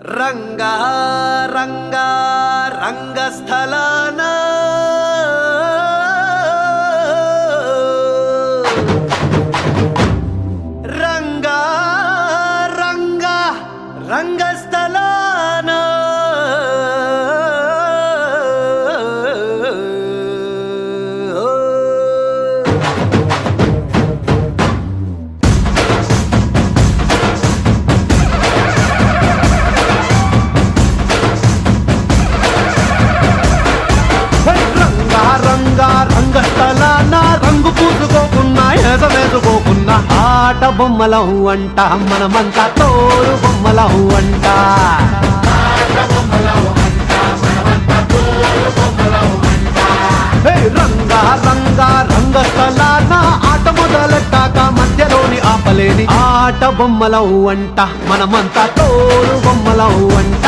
రంగా రంగా రంగస్థలాన రంగా రంగా రంగస్థలాన రంగస్థలాన రంగు పూసుకోకున్నా ఎసవేసుకోకున్నా ఆట బొమ్మలం అంట మనమంతా తోడు బొమ్మలం అంట రంగా రంగా రంగస్థలాన ఆట మొదలెట్టాక మధ్యలోని ఆపలేని ఆట బొమ్మలం అంట మనమంతా తోడు బొమ్మలం అంట